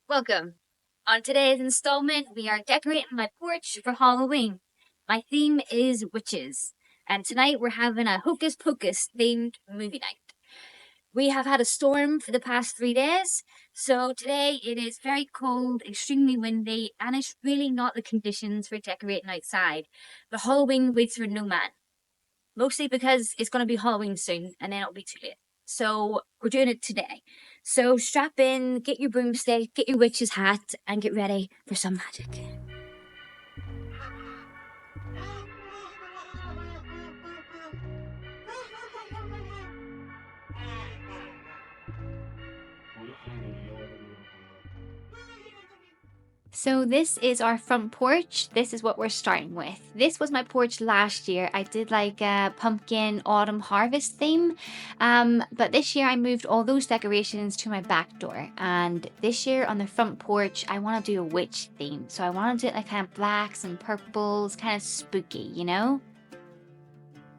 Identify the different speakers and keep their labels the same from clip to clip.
Speaker 1: Welcome. On today's installment, we are decorating my porch for Halloween. My theme is witches, and tonight we're having a hocus pocus themed movie night. We have had a storm for the past 3 days, so today it is very cold, extremely windy, and it's really not the conditions for decorating outside. The Halloween waits for no man, mostly because it's going to be Halloween soon, and then it'll be too late. So we're doing it today. So strap in, get your broomstick, get your witch's hat, and get ready for some magic. So this is our front porch. This is what we're starting with. This was my porch last year. I did like a pumpkin autumn harvest theme. But this year I moved all those decorations to my back door. And this year on the front porch, I want to do a witch theme. So I want to do it like kind of blacks and purples, kind of spooky, you know?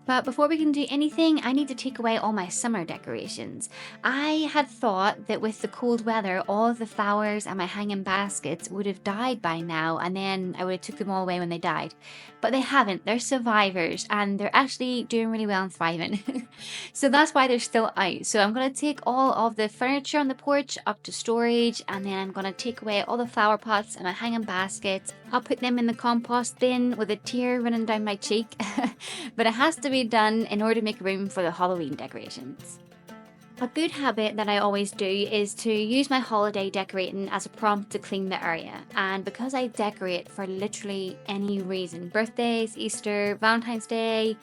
Speaker 1: But before we can do anything, I need to take away all my summer decorations. I had thought that with the cold weather, all of the flowers and my hanging baskets would have died by now, and then I would have took them all away when they died. But they haven't. They're survivors, and they're actually doing really well and thriving. So that's why they're still out. So I'm going to take all of the furniture on the porch up to storage, and then I'm going to take away all the flower pots and my hanging baskets. I'll put them in the compost bin with a tear running down my cheek. But it has to be done in order to make room for the Halloween decorations. A good habit that I always do is to use my holiday decorating as a prompt to clean the area. And because I decorate for literally any reason, birthdays, Easter, Valentine's Day,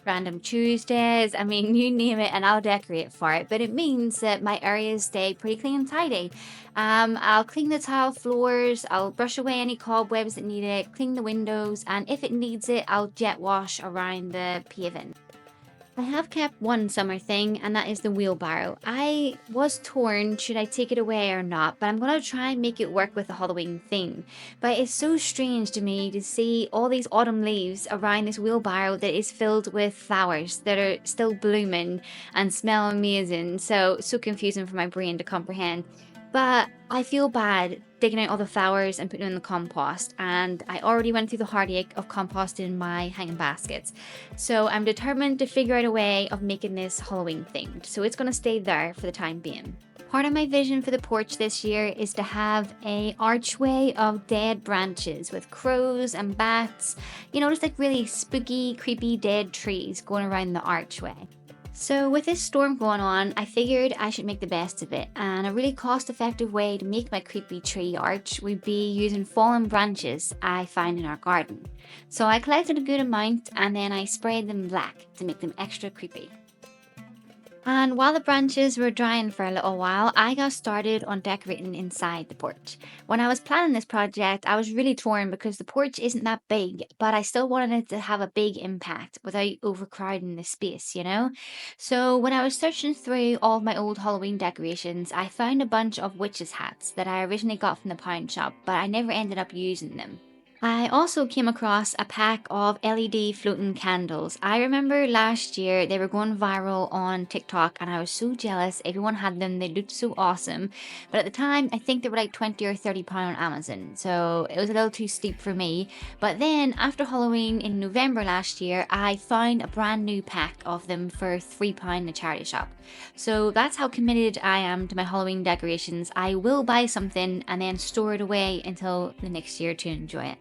Speaker 1: random Tuesdays, I mean, you name it and I'll decorate for it. But it means that my areas stay pretty clean and tidy. I'll clean the tile floors, I'll brush away any cobwebs that need it, clean the windows, and if it needs it, I'll jet wash around the paving. I have kept one summer thing, and that is the wheelbarrow. I was torn should I take it away or not, but I'm going to try and make it work with the Halloween theme. But it's so strange to me to see all these autumn leaves around this wheelbarrow that is filled with flowers that are still blooming and smell amazing. So confusing for my brain to comprehend. But I feel bad digging out all the flowers and putting them in the compost, and I already went through the heartache of composting my hanging baskets. So I'm determined to figure out a way of making this Halloween themed, so it's going to stay there for the time being. Part of my vision for the porch this year is to have a archway of dead branches with crows and bats, just like really spooky, creepy dead trees going around the archway. So with this storm going on, I figured I should make the best of it, and a really cost-effective way to make my creepy tree arch would be using fallen branches I find in our garden. So I collected a good amount and then I sprayed them black to make them extra creepy. And while the branches were drying for a little while, I got started on decorating inside the porch. When I was planning this project, I was really torn because the porch isn't that big, but I still wanted it to have a big impact without overcrowding the space, you know? So when I was searching through all of my old Halloween decorations, I found a bunch of witches' hats that I originally got from the pound shop, but I never ended up using them. I also came across a pack of LED floating candles. I remember last year they were going viral on TikTok and I was so jealous. Everyone had them, they looked so awesome. But at the time, I think they were like 20 or 30 pound on Amazon. So it was a little too steep for me. But then after Halloween in November last year, I found a brand new pack of them for £3 in a charity shop. So that's how committed I am to my Halloween decorations. I will buy something and then store it away until the next year to enjoy it.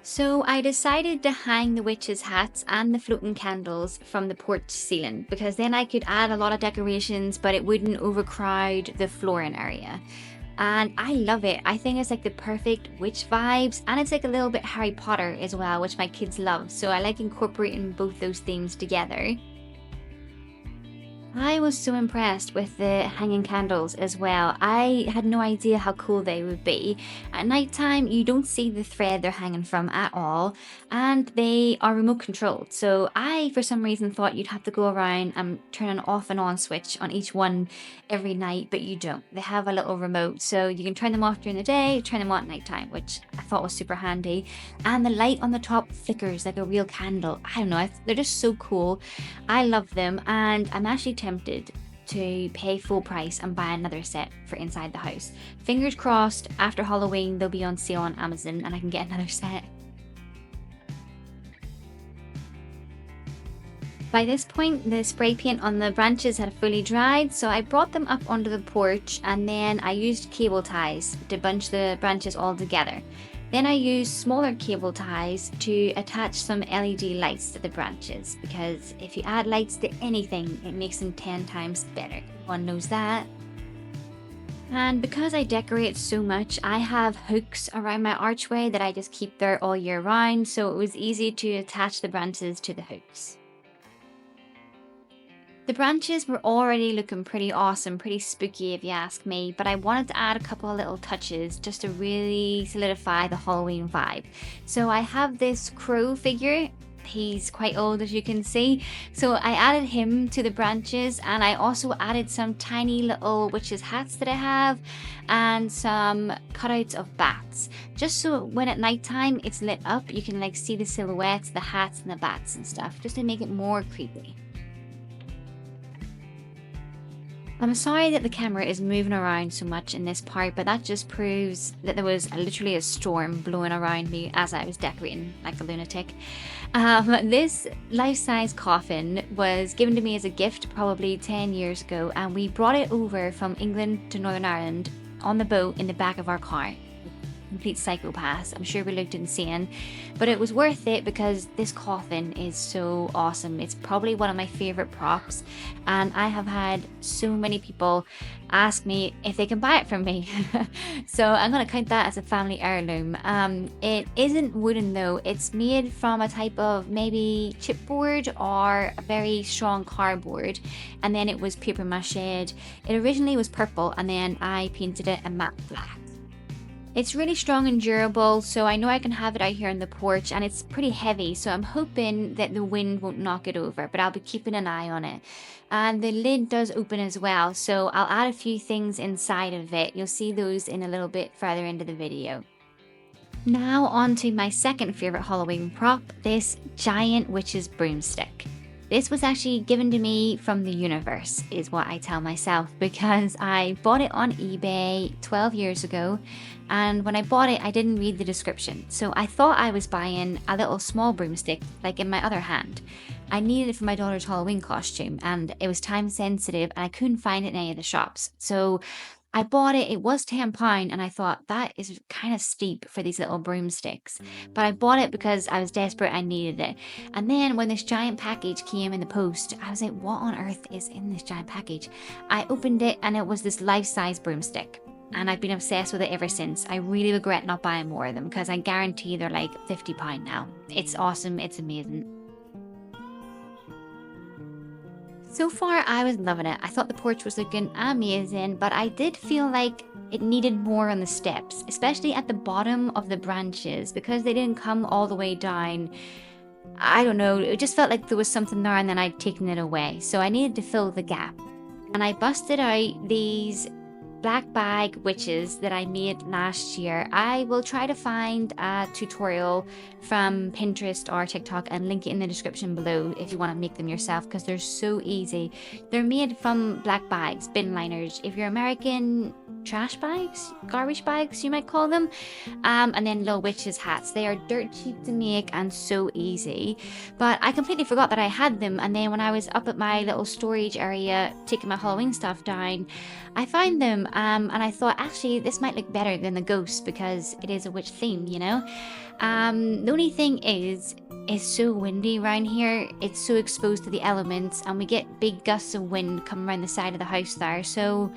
Speaker 1: So I decided to hang the witches' hats and the floating candles from the porch ceiling because then I could add a lot of decorations but it wouldn't overcrowd the flooring area. And I love it. I think it's like the perfect witch vibes, and it's like a little bit Harry Potter as well, which my kids love. So I like incorporating both those themes together. I was so impressed with the hanging candles as well. I had no idea how cool they would be. At night time, you don't see the thread they're hanging from at all, and they are remote controlled. So I, for some reason, thought you'd have to go around and turn an off and on switch on each one every night, but you don't. They have a little remote, so you can turn them off during the day, turn them on at night time, which I thought was super handy. And the light on the top flickers like a real candle. I don't know, they're just so cool. I love them, and I'm actually tempted to pay full price and buy another set for inside the house. Fingers crossed, after Halloween they'll be on sale on Amazon and I can get another set. By this point, the spray paint on the branches had fully dried, so I brought them up onto the porch and then I used cable ties to bunch the branches all together. Then I used smaller cable ties to attach some LED lights to the branches, because if you add lights to anything, it makes them 10 times better. Everyone knows that. And because I decorate so much, I have hooks around my archway that I just keep there all year round, so it was easy to attach the branches to the hooks. The branches were already looking pretty awesome, pretty spooky if you ask me, but I wanted to add a couple of little touches just to really solidify the Halloween vibe. So I have this crow figure. He's quite old, as you can see, so I added him to the branches, and I also added some tiny little witches hats that I have and some cutouts of bats, just so when at nighttime it's lit up you can like see the silhouettes, the hats and the bats and stuff, just to make it more creepy. I'm sorry that the camera is moving around so much in this part, but that just proves that there was literally a storm blowing around me as I was decorating like a lunatic. This life-size coffin was given to me as a gift probably 10 years ago, and we brought it over from England to Northern Ireland on the boat in the back of our car. Complete psychopaths. I'm sure we looked insane, but it was worth it because this coffin is so awesome. It's probably one of my favorite props, and I have had so many people ask me if they can buy it from me. So I'm gonna count that as a family heirloom. It isn't wooden though. It's made from a type of maybe chipboard or a very strong cardboard, and then it was paper mache. It originally was purple, and then I painted it a matte black. It's really strong and durable, so I know I can have it out here on the porch, and it's pretty heavy, so I'm hoping that the wind won't knock it over, but I'll be keeping an eye on it. And the lid does open as well, so I'll add a few things inside of it. You'll see those in a little bit further into the video. Now on to my second favourite Halloween prop, this giant witch's broomstick. This was actually given to me from the universe, is what I tell myself, because I bought it on eBay 12 years ago, and when I bought it I didn't read the description, so I thought I was buying a little small broomstick like in my other hand. I needed it for my daughter's Halloween costume, and it was time sensitive and I couldn't find it in any of the shops, so I bought it. It was £10, and I thought that is kind of steep for these little broomsticks. But I bought it because I was desperate, I needed it. And then when this giant package came in the post, I was like, what on earth is in this giant package? I opened it and it was this life-size broomstick. And I've been obsessed with it ever since. I really regret not buying more of them because I guarantee they're like £50 now. It's awesome, it's amazing. So far, I was loving it. I thought the porch was looking amazing, but I did feel like it needed more on the steps, especially at the bottom of the branches, because they didn't come all the way down. I don't know, it just felt like there was something there and then I'd taken it away. So I needed to fill the gap. And I busted out these black bag witches that I made last year. I will try to find a tutorial from Pinterest or TikTok and link it in the description below if you want to make them yourself, because they're so easy. They're made from black bags, bin liners. If you're American, trash bags, garbage bags you might call them, and then little witches hats. They are dirt cheap to make and so easy, but I completely forgot that I had them, and then when I was up at my little storage area taking my Halloween stuff down, I found them, and I thought actually this might look better than the ghost because it is a witch theme, you know. The only thing is it's so windy around here. It's so exposed to the elements, and we get big gusts of wind coming around the side of the house there, so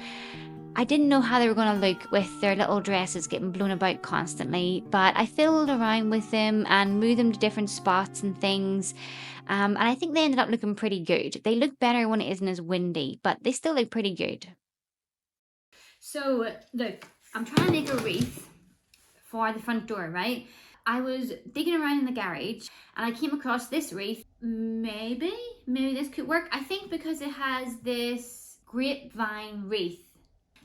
Speaker 1: I didn't know how they were going to look with their little dresses getting blown about constantly, but I fiddled around with them and moved them to different spots and things, and I think they ended up looking pretty good. They look better when it isn't as windy, but they still look pretty good. So look, I'm trying to make a wreath for the front door, right? I was digging around in the garage and I came across this wreath. Maybe this could work. I think because it has this grapevine wreath.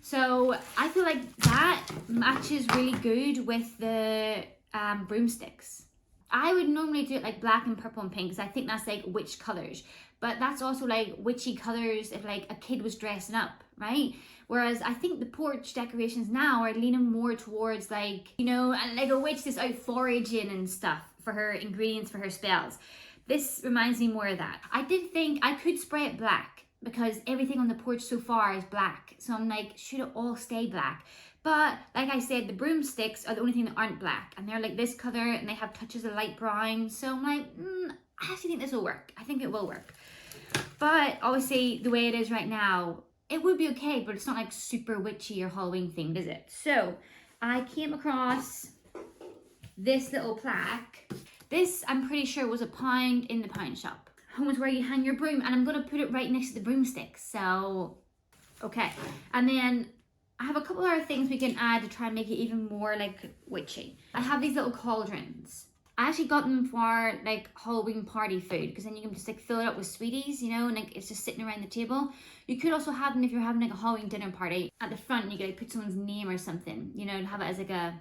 Speaker 1: So I feel like that matches really good with the broomsticks. I would normally do it like black and purple and pink because I think that's like witch colours. but that's also like witchy colors if like a kid was dressing up, right? Whereas I think the porch decorations now are leaning more towards like, you know, and like a witch that's out foraging and stuff for her ingredients for her spells. This reminds me more of that. I did think I could spray it black because everything on the porch so far is black. So I'm like, should it all stay black? But like I said, the broomsticks are the only thing that aren't black, and they're like this color and they have touches of light brown. So I'm like, I actually think this will work. I think it will work. But obviously the way it is right now, it would be okay, but it's not like super witchy or Halloween themed, is it? So I came across this little plaque. This, I'm pretty sure, was £1 in the pound shop. Home is where you hang your broom, and I'm gonna put it right next to the broomsticks. So, okay. And then I have a couple other things we can add to try and make it even more like witchy. I have these little cauldrons. I actually got them for like Halloween party food, because then you can just like fill it up with sweeties, you know, and like it's just sitting around the table. You could also have them if you're having like a Halloween dinner party. At the front, you could like put someone's name or something, you know, and have it as like a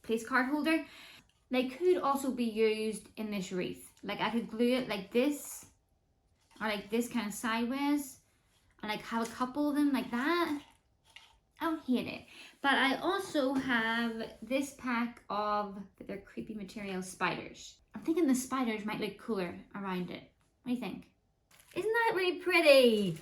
Speaker 1: place card holder. They could also be used in this wreath. Like I could glue it like this, or like this kind of sideways, and like have a couple of them like that. I don't hate it. But I also have this pack of their creepy material spiders. I'm thinking the spiders might look cooler around it. What do you think? Isn't that really pretty?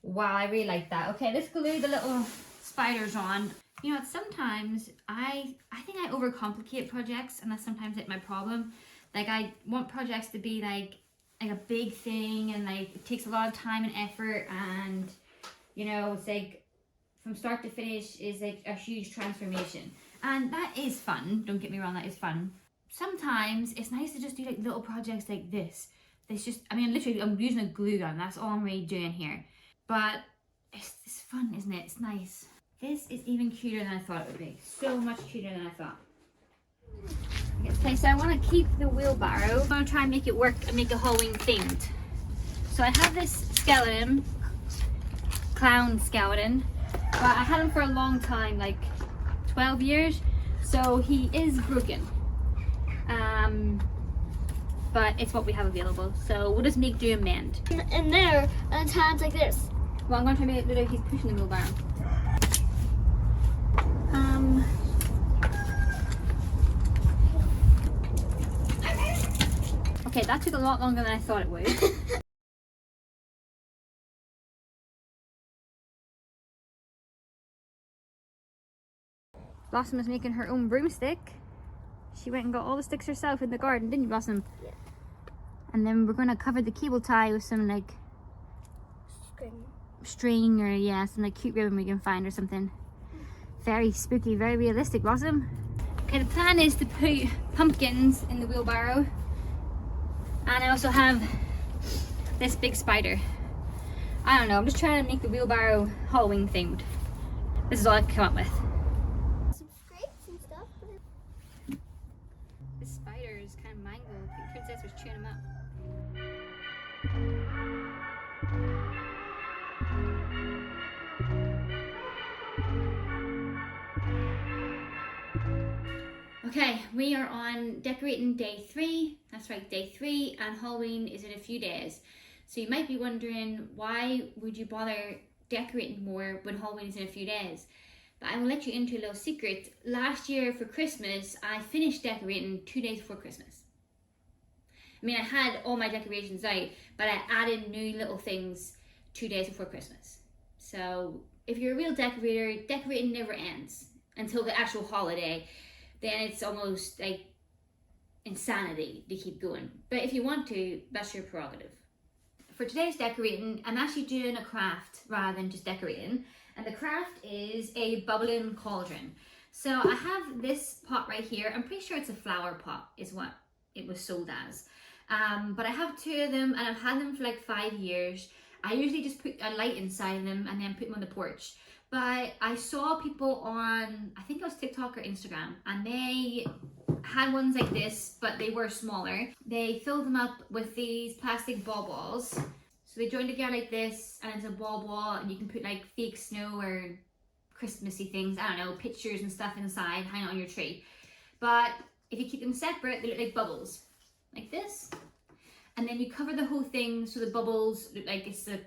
Speaker 1: Wow, I really like that. Okay, let's glue the little spiders on. You know, sometimes I think I overcomplicate projects, and that's sometimes like my problem. Like I want projects to be like a big thing, and like it takes a lot of time and effort, and you know, it's like from start to finish is like a huge transformation, and that is fun. Don't get me wrong, that is fun. Sometimes it's nice to just do like little projects like this. It's just, I mean, literally I'm using a glue gun. That's all I'm really doing here, but it's fun, isn't it? It's nice. This is even cuter than I thought it would be. So much cuter than I thought. Okay, so I want to keep the wheelbarrow. I'm going to try and make it work and make it Halloween themed. So I have this skeleton, clown skeleton, but I had him for a long time, like 12 years. So he is broken. But it's what we have available. So we'll just make do and mend.
Speaker 2: And there, and times like this.
Speaker 1: Well, I'm going to try to make it look like he's pushing the wheelbarrow. Okay, that took a lot longer than I thought it would. Blossom is making her own broomstick. She went and got all the sticks herself in the garden, didn't you, Blossom?
Speaker 2: Yeah.
Speaker 1: And then we're going to cover the cable tie with some like string or yeah, some like cute ribbon we can find or something. Very spooky, very realistic, Blossom. Okay, the plan is to put pumpkins in the wheelbarrow. And I also have this big spider. I don't know, I'm just trying to make the wheelbarrow Halloween themed. This is all I can come up with.
Speaker 2: Some scrapes and stuff.
Speaker 1: This spider is kind of mangled. I think Princess was chewing him up. Okay, we are on decorating day 3. That's right, day 3, and Halloween is in a few days. So you might be wondering, why would you bother decorating more when Halloween is in a few days? But I will let you into a little secret. Last year for Christmas, I finished decorating 2 days before Christmas. I mean, I had all my decorations out, but I added new little things 2 days before Christmas. So if you're a real decorator, decorating never ends until the actual holiday. Then it's almost like insanity to keep going. But if you want to, that's your prerogative. For today's decorating, I'm actually doing a craft rather than just decorating. And the craft is a bubbling cauldron. So I have this pot right here. I'm pretty sure it's a flower pot is what it was sold as. But I have 2 of them, and I've had them for like 5 years. I usually just put a light inside them and then put them on the porch. But I saw people on, I think it was TikTok or Instagram, and they had ones like this, but they were smaller. They filled them up with these plastic ball balls. So they join together like this, and it's a ball, and you can put like fake snow or Christmassy things, I don't know, pictures and stuff inside, hang it on your tree. But if you keep them separate, they look like bubbles, like this. and then you cover the whole thing so the bubbles look like it's a,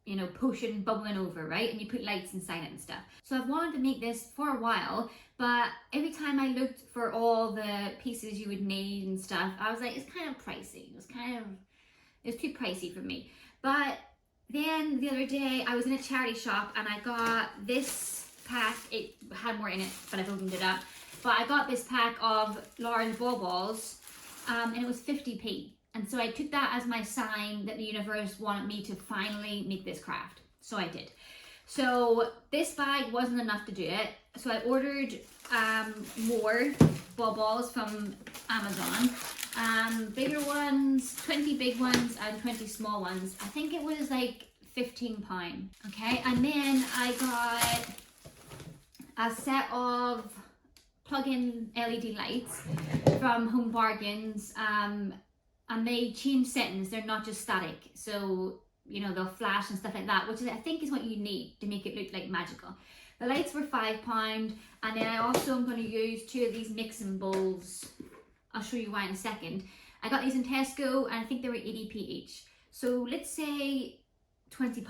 Speaker 1: you know, potion bubbling over, right? And you put lights inside it and stuff. So I've wanted to make this for a while, but every time I looked for all the pieces you would need and stuff, I was like, it's kind of pricey. It was too pricey for me. But then the other day I was in a charity shop and I got this pack. It had more in it, but I've opened it up. But I got this pack of large ball balls, and it was 50p. And so I took that as my sign that the universe wanted me to finally make this craft. So I did. So this bag wasn't enough to do it. So I ordered more ball balls from Amazon. Bigger ones, 20 big ones and 20 small ones. I think it was like £15. Okay, and then I got a set of plug-in LED lights from Home Bargains. And they change settings, they're not just static. So, you know, they'll flash and stuff like that, which I think is what you need to make it look like magical. The lights were £5, and then I also am going to use 2 of these mixing bowls. I'll show you why in a second. I got these in Tesco, and I think they were 80p each. So let's say £20.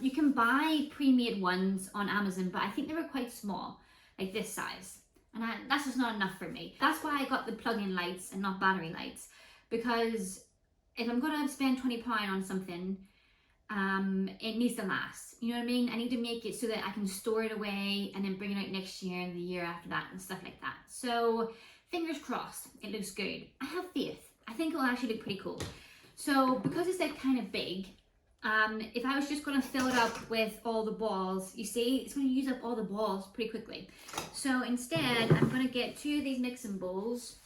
Speaker 1: You can buy pre-made ones on Amazon, but I think they were quite small, like this size. And that's just not enough for me. That's why I got the plug-in lights and not battery lights. Because if I'm going to spend £20 on something, it needs to last. You know what I mean? I need to make it so that I can store it away and then bring it out next year and the year after that and stuff like that. So fingers crossed, it looks good. I have faith. I think it will actually look pretty cool. So because it's like kind of big, if I was just going to fill it up with all the balls, you see, it's going to use up all the balls pretty quickly. So instead, I'm going to get 2 of these mixing bowls.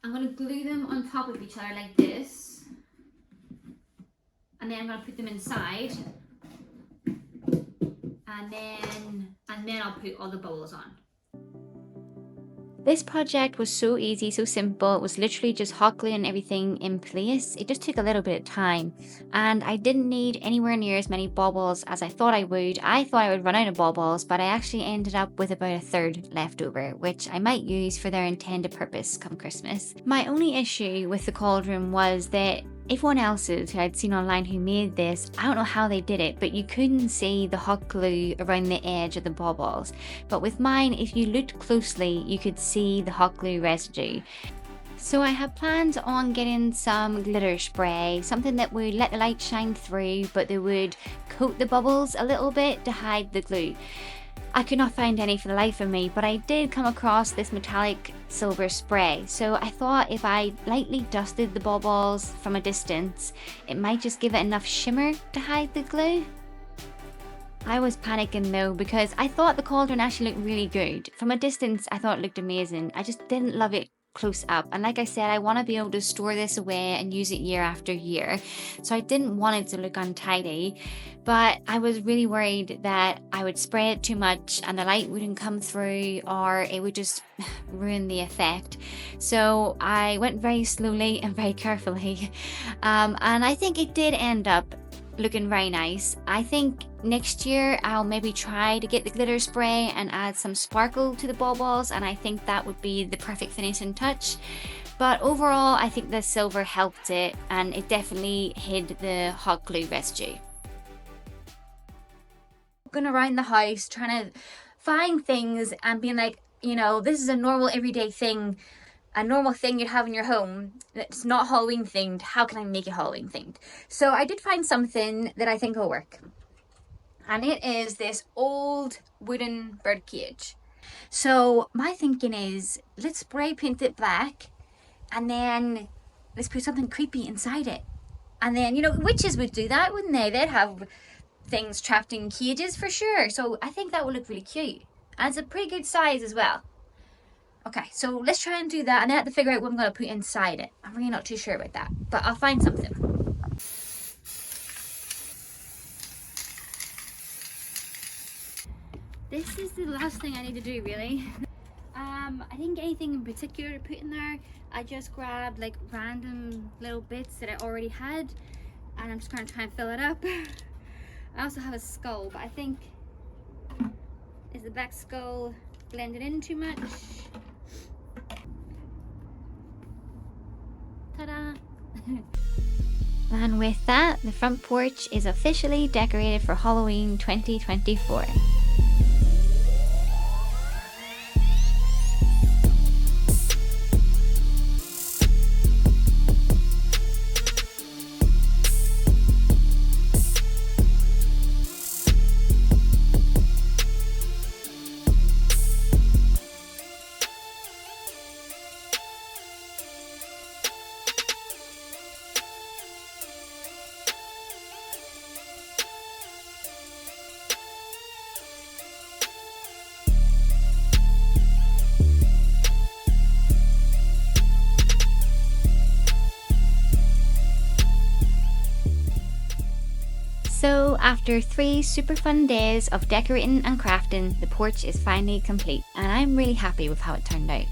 Speaker 1: I'm going to glue them on top of each other like this, and then I'm going to put them inside, and then I'll put all the bubbles on.
Speaker 3: This project was so easy, so simple. It was literally just hot gluing everything in place. It just took a little bit of time, and I didn't need anywhere near as many baubles as I thought I would. I thought I would run out of baubles, but I actually ended up with about a third left over, which I might use for their intended purpose come Christmas. My only issue with the cauldron was that everyone else's who I'd seen online who made this, I don't know how they did it, but you couldn't see the hot glue around the edge of the baubles. But with mine, if you looked closely, you could see the hot glue residue. So I had planned on getting some glitter spray, something that would let the light shine through, but they would coat the bubbles a little bit to hide the glue. I could not find any for the life of me, but I did come across this metallic silver spray. So I thought if I lightly dusted the ball balls from a distance, it might just give it enough shimmer to hide the glue. I was panicking though, because I thought the cauldron actually looked really good. From a distance, I thought it looked amazing. I just didn't love it close up, and like I said, I want to be able to store this away and use it year after year, so I didn't want it to look untidy, but I was really worried that I would spray it too much and the light wouldn't come through, or it would just ruin the effect. So I went very slowly and very carefully, and I think it did end up looking very nice. I think next year I'll maybe try to get the glitter spray and add some sparkle to the ball balls, and I think that would be the perfect finishing touch. But overall, I think the silver helped it, and it definitely hid the hot glue residue. Going around the house trying to find things and being like, you know, this is a normal everyday thing, a normal thing you'd have in your home that's not Halloween themed. How can I make it Halloween themed? So I did find something that I think will work. And it is this old wooden bird cage. So my thinking is, let's spray paint it black, and then let's put something creepy inside it. And then, you know, witches would do that, wouldn't they? They'd have things trapped in cages for sure. So I think that would look really cute. And it's a pretty good size as well. Okay, so let's try and do that, and then I have to figure out what I'm going to put inside it. I'm really not too sure about that, but I'll find something.
Speaker 1: This is the last thing I need to do, really. I didn't get anything in particular to put in there. I just grabbed like random little bits that I already had, and I'm just going to try and fill it up. I also have a skull, but I think, is the back skull blended in too much?
Speaker 3: Ta-da! And with that, the front porch is officially decorated for Halloween 2024. So after 3 super fun days of decorating and crafting, the porch is finally complete and I'm really happy with how it turned out.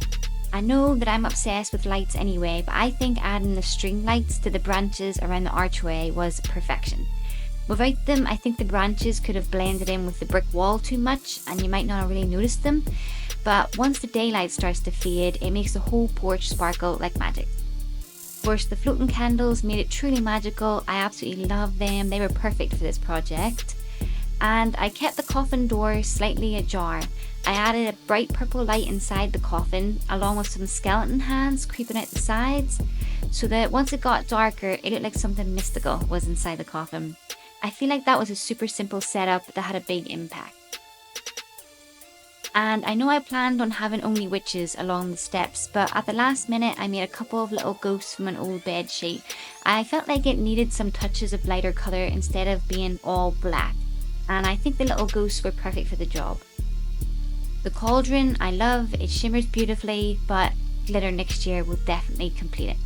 Speaker 3: I know that I'm obsessed with lights anyway, but I think adding the string lights to the branches around the archway was perfection. Without them, I think the branches could have blended in with the brick wall too much and you might not have really noticed them, but once the daylight starts to fade, it makes the whole porch sparkle like magic. Of course, the floating candles made it truly magical. I absolutely love them. They were perfect for this project. And I kept the coffin door slightly ajar. I added a bright purple light inside the coffin along with some skeleton hands creeping out the sides so that once it got darker, it looked like something mystical was inside the coffin. I feel like that was a super simple setup that had a big impact. And I know I planned on having only witches along the steps, but at the last minute I made a couple of little ghosts from an old bed sheet. I felt like it needed some touches of lighter colour instead of being all black, and I think the little ghosts were perfect for the job. The cauldron I love, it shimmers beautifully, but glitter next year will definitely complete it.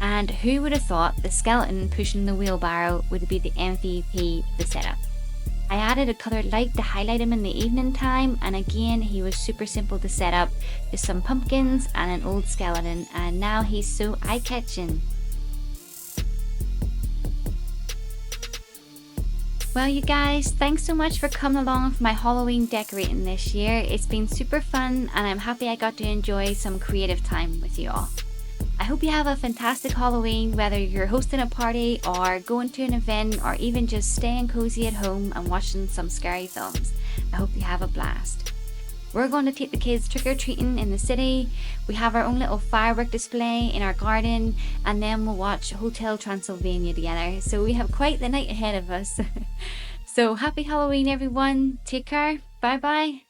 Speaker 3: And who would have thought the skeleton pushing the wheelbarrow would be the MVP of the setup. I added a coloured light to highlight him in the evening time, and again he was super simple to set up, just some pumpkins and an old skeleton, and now he's so eye-catching. Well you guys, thanks so much for coming along for my Halloween decorating this year. It's been super fun and I'm happy I got to enjoy some creative time with you all. I hope you have a fantastic Halloween, whether you're hosting a party or going to an event or even just staying cozy at home and watching some scary films. I hope you have a blast. We're going to take the kids trick-or-treating in the city. We have our own little firework display in our garden, and then we'll watch Hotel Transylvania together. So we have quite the night ahead of us. So happy Halloween everyone. Take care. Bye bye.